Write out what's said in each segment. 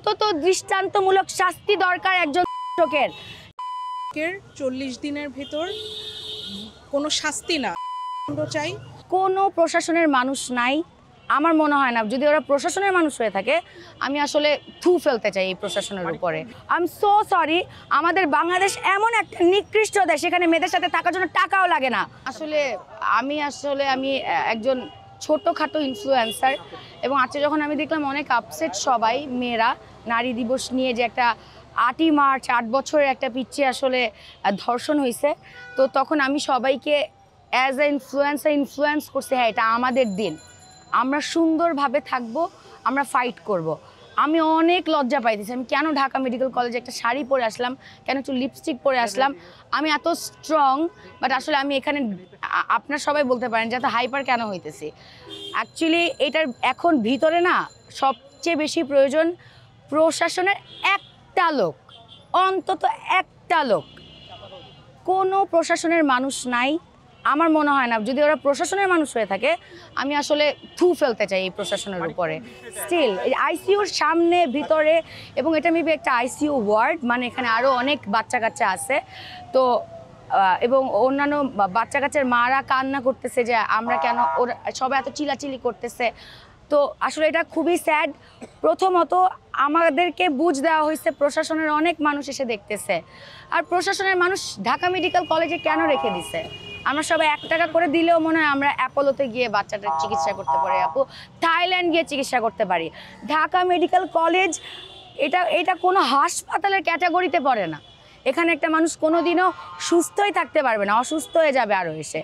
অন্তত দৃষ্টান্তমূলক শাস্তি দরকার একজন দর্শকের। 40 দিনের ভেতর কোনো শাস্তি না, দণ্ড চাই। কোনো প্রশাসনের মানুষ নাই, আমার মনে হয় না। যদি ওরা প্রশাসনের মানুষ হয়ে থাকে, আমি আসলে থু ফেলতে চাই এই প্রশাসনের উপরে। আই এম সো সরি, আমাদের বাংলাদেশ এমন একটা নিকৃষ্ট দেশ, এখানে মেয়েদের সাথে থাকার জন্য টাকাও লাগে না। আসলে আমি একজন ছোটোখাটো ইনফ্লুয়েন্সার, এবং আজকে যখন আমি দেখলাম অনেক আপসেট সবাই মেয়েরা, নারী দিবস নিয়ে যে একটা 8ই মার্চ 8 বছরের একটা পিচ্চি আসলে ধর্ষণ হয়েছে, তো তখন আমি সবাইকে অ্যাজ এ ইনফ্লুয়েন্স করছি, হ্যাঁ এটা আমাদের দিন, আমরা সুন্দরভাবে থাকবো, আমরা ফাইট করব। আমি অনেক লজ্জা পাইতেছি, আমি কেন ঢাকা মেডিকেল কলেজে একটা শাড়ি পরে আসলাম, কেন একটু লিপস্টিক পরে আসলাম, আমি এত স্ট্রং, বাট আসলে আমি এখানে আপনার সবাই বলতে পারেন যে এত হাইপার কেন হইতেছি। অ্যাকচুয়ালি এটার এখন ভিতরে না সবচেয়ে বেশি প্রয়োজন প্রশাসনের একটা লোক, অন্তত একটা লোক। কোনো প্রশাসনের মানুষ নাই, আমার মনে হয় না। যদি ওরা প্রশাসনের মানুষ হয়ে থাকে, আমি আসলে থু ফেলতে চাই এই প্রশাসনের উপরে। স্টিল আইসিইউর সামনে ভিতরে, এবং এটা মেবি একটা আইসিইউ ওয়ার্ড, মানে এখানে আরও অনেক বাচ্চা কাচ্চা আছে, তো এবং অন্যান্য বাচ্চা কাচ্চার মারা কান্না করতেছে যে আমরা কেন, ওরা সবাই এত চিলাচিলি করতেছে। তো আসলে এটা খুবই স্যাড। প্রথমত আমাদেরকে বুঝ দেওয়া হয়েছে প্রশাসনের অনেক মানুষ এসে দেখতেছে, আর প্রশাসনের মানুষ ঢাকা মেডিকেল কলেজে কেন রেখে দিছে? আমরা সবাই 1 টাকা করে দিলেও মনে হয় আমরা অ্যাপোলোতে গিয়ে বাচ্চাটার চিকিৎসা করতে পারি, আপু থাইল্যান্ড গিয়ে চিকিৎসা করতে পারি। ঢাকা মেডিকেল কলেজ এটা কোনো হাসপাতালের ক্যাটাগরিতে পড়ে না। এখানে একটা মানুষ কোনোদিনও সুস্থই থাকতে পারবে না, অসুস্থ হয়ে যাবে আরও এসে।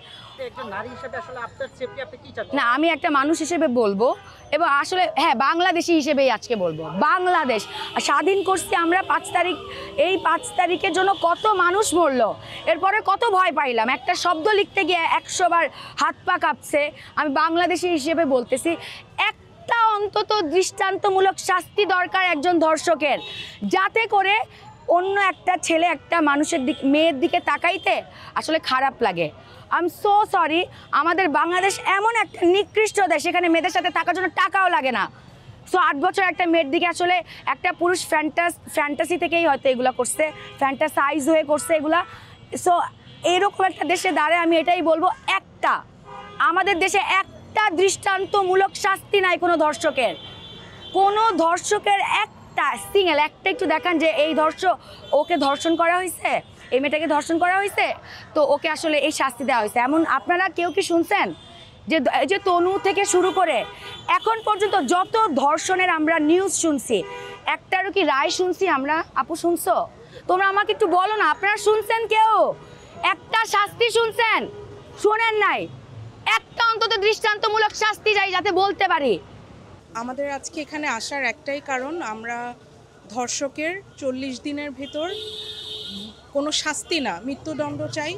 না, আমি একটা মানুষ হিসেবে বলবো, এবং আসলে হ্যাঁ বাংলাদেশি হিসেবেই আজকে বলবো, বাংলাদেশ স্বাধীন করছি আমরা 5 তারিখ। এই 5 তারিখের জন্য কত মানুষ মরলো, এরপরে কত ভয় পাইলাম, একটা শব্দ লিখতে গিয়ে 100 বার হাত পা কাঁপছে। আমি বাংলাদেশি হিসেবে বলতেছি, একটা অন্তত দৃষ্টান্তমূলক শাস্তি দরকার একজন ধর্ষকের, যাতে করে অন্য একটা ছেলে একটা মানুষের দিকে, মেয়ের দিকে তাকাইতে আসলে খারাপ লাগে। আই এম সো সরি, আমাদের বাংলাদেশ এমন একটা নিকৃষ্ট দেশ, এখানে মেয়েদের সাথে থাকার জন্য টাকাও লাগে না। সো 8 বছর একটা মেয়ের দিকে আসলে একটা পুরুষ ফ্যান্টাসি থেকেই হয়তো এগুলো করছে, ফ্যান্টাসাইজ হয়ে করছে এগুলা। সো এইরকম একটা দেশে দাঁড়ায় আমি এটাই বলবো, আমাদের দেশে একটা দৃষ্টান্তমূলক শাস্তি নাই কোনো ধর্ষকের। কোনো ধর্ষকের একটা একটু দেখান যে এই ওকে ধর্ষণ করা হয়েছে, এই মেয়েটাকে ধর্ষণ করা হয়েছে, তো ওকে আসলে এই শাস্তি দেওয়া হয়েছে। এমন আপনারা কেউ কি শুনছেন যে তনু থেকে শুরু করে এখন পর্যন্ত যত ধর্ষণের আমরা নিউজ শুনছি, একটারও কি রায় শুনছি আমরা? আপু শুনছো? তোমরা আমাকে একটু বলো না, আপনারা শুনছেন কেউ? একটা শাস্তি শুনছেন? শোনেন নাই? একটা অন্তত দৃষ্টান্তমূলক শাস্তি চাই, যাতে বলতে পারি। আমাদের আজকে এখানে আসার একটাই কারণ, আমরা ধর্ষকের 40 দিনের ভেতর কোনো শাস্তি না, মৃত্যুদণ্ড চাই।